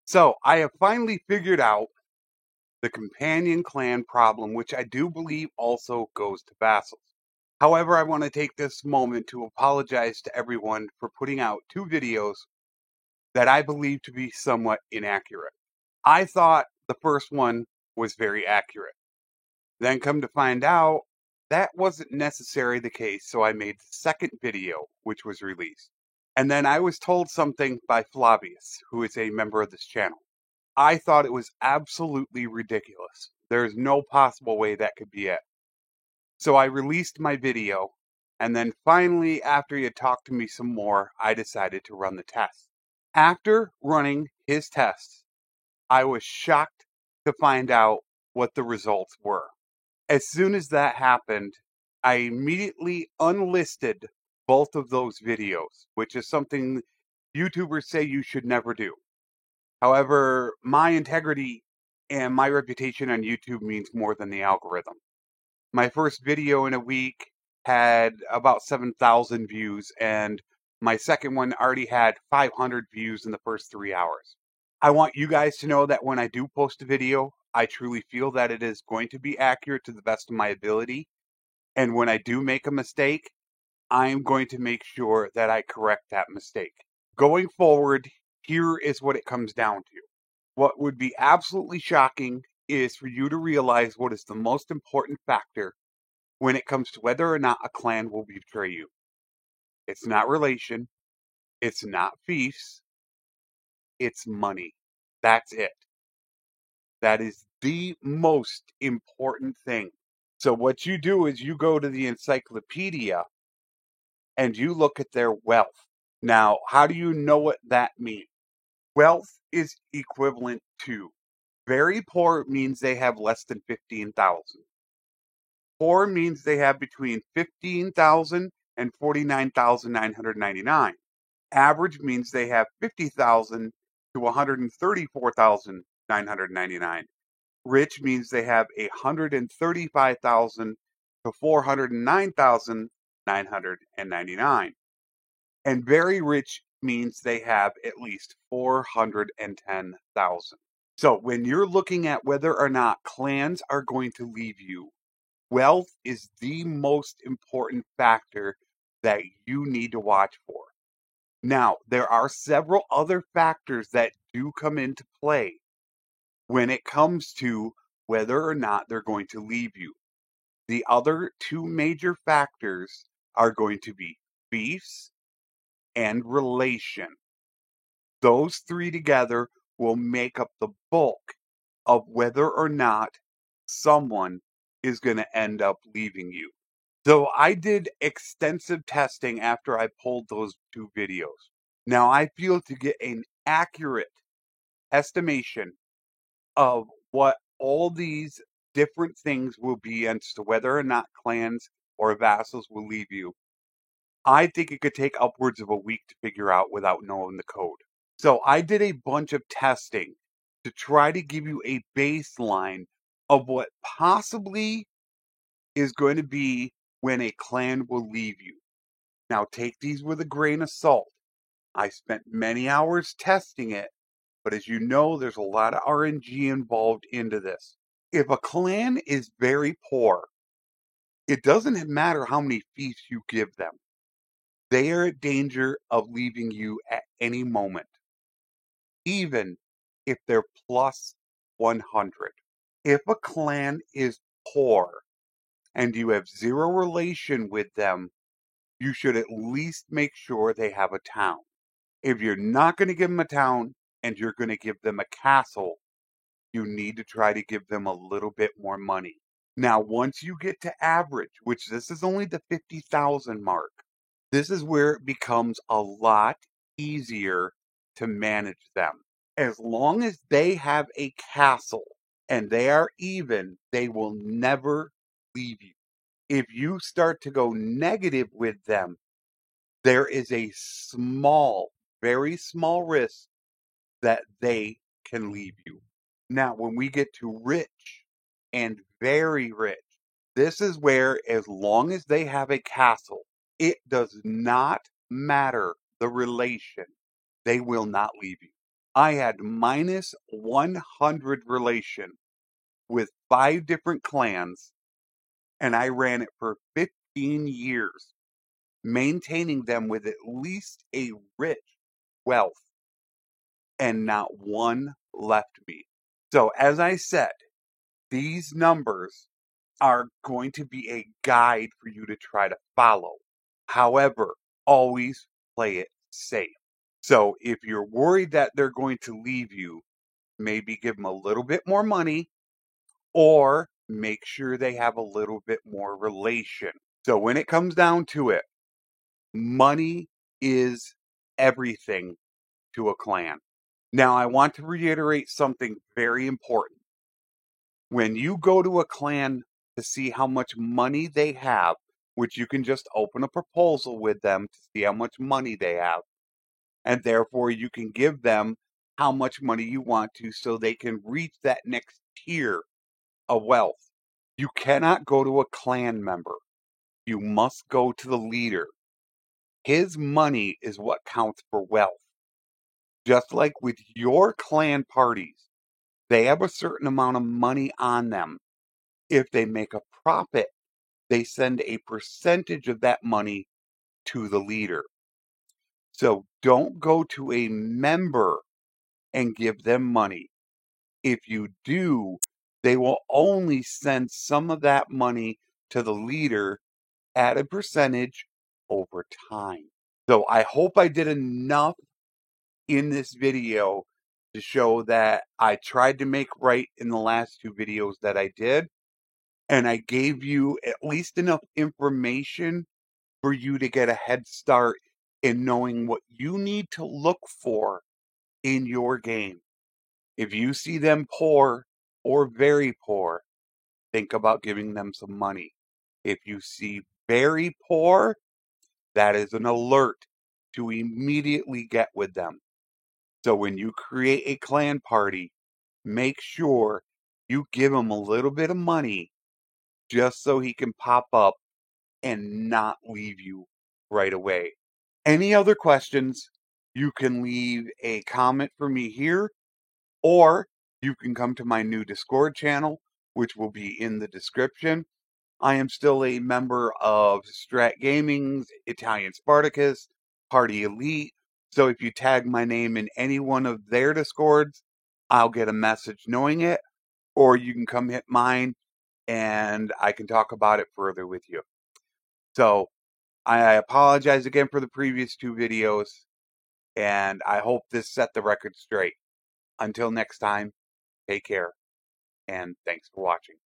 So I have finally figured out the companion clan problem, which I do believe also goes to vassals. However, I want to take this moment to apologize to everyone for putting out two videos that I believe to be somewhat inaccurate. I thought the first one was very accurate. Then come to find out that wasn't necessarily the case, so I made the second video, which was released. And then I was told something by Flavius, who is a member of this channel. I thought it was absolutely ridiculous. There's no possible way that could be it. So I released my video, and then finally, after he had talked to me some more, I decided to run the test. After running his tests, I was shocked to find out what the results were. As soon as that happened, I immediately unlisted both of those videos, which is something YouTubers say you should never do. However, my integrity and my reputation on YouTube means more than the algorithm. My first video in a week had about 7,000 views, and my second one already had 500 views in the first 3 hours. I want you guys to know that when I do post a video, I truly feel that it is going to be accurate to the best of my ability. And when I do make a mistake, I am going to make sure that I correct that mistake. Going forward, here is what it comes down to. What would be absolutely shocking is for you to realize what is the most important factor when it comes to whether or not a clan will betray you. It's not relation, it's not fiefs, it's money. That's it. That is the most important thing. So what you do is you go to the encyclopedia and you look at their wealth. Now, how do you know what that means? Wealth is equivalent to very poor means they have less than 15,000. Poor means they have between 15,000 and 49,999. Average means they have 50,000 to 134,999. Rich means they have 135,000 to 409,999. And very rich means they have at least 410,000. So when you're looking at whether or not clans are going to leave you, wealth is the most important factor that you need to watch for. Now, there are several other factors that do come into play when it comes to whether or not they're going to leave you. The other two major factors are going to be fiefs and relation. Those three together will make up the bulk of whether or not someone is going to end up leaving you. So I did extensive testing after I pulled those two videos. Now I feel to get an accurate estimation of what all these different things will be as to whether or not clans or vassals will leave you, I think it could take upwards of a week to figure out without knowing the code. So I did a bunch of testing to try to give you a baseline of what possibly is going to be when a clan will leave you. Now take these with a grain of salt. I spent many hours testing it, but as you know, there's a lot of RNG involved into this. If a clan is very poor, it doesn't matter how many fiefs you give them. They are at danger of leaving you at any moment, even if they're plus 100. If a clan is poor and you have zero relation with them, you should at least make sure they have a town. If you're not going to give them a town and you're going to give them a castle, you need to try to give them a little bit more money. Now, once you get to average, which this is only the 50,000 mark, this is where it becomes a lot easier to manage them. As long as they have a castle and they are even, they will never leave you. If you start to go negative with them, there is a small, very small risk that they can leave you. Now, when we get to rich and very rich, this is where, as long as they have a castle, it does not matter the relation, they will not leave you. I had minus 100 relation with 5 different clans, and I ran it for 15 years, maintaining them with at least a rich wealth, and not one left me. So, as I said, these numbers are going to be a guide for you to try to follow. However, always play it safe. So, if you're worried that they're going to leave you, maybe give them a little bit more money or make sure they have a little bit more relation. So, when it comes down to it, money is everything to a clan. Now, I want to reiterate something very important. When you go to a clan to see how much money they have, which you can just open a proposal with them to see how much money they have, and therefore you can give them how much money you want to so they can reach that next tier of wealth. You cannot go to a clan member. You must go to the leader. His money is what counts for wealth. Just like with your clan parties, they have a certain amount of money on them. If they make a profit, they send a percentage of that money to the leader. So don't go to a member and give them money. If you do, they will only send some of that money to the leader at a percentage over time. So I hope I did enough in this video to show that I tried to make right in the last 2 videos that I did. And I gave you at least enough information for you to get a head start in knowing what you need to look for in your game. If you see them poor or very poor, think about giving them some money. If you see very poor, that is an alert to immediately get with them. So when you create a clan party, make sure you give him a little bit of money just so he can pop up and not leave you right away. Any other questions, you can leave a comment for me here, or you can come to my new Discord channel, which will be in the description. I am still a member of Strat Gaming's Italian Spartacus, Party Elite. So if you tag my name in any one of their Discords, I'll get a message knowing it, or you can come hit mine and I can talk about it further with you. So I apologize again for the previous 2 videos, and I hope this set the record straight. Until next time, take care, and thanks for watching.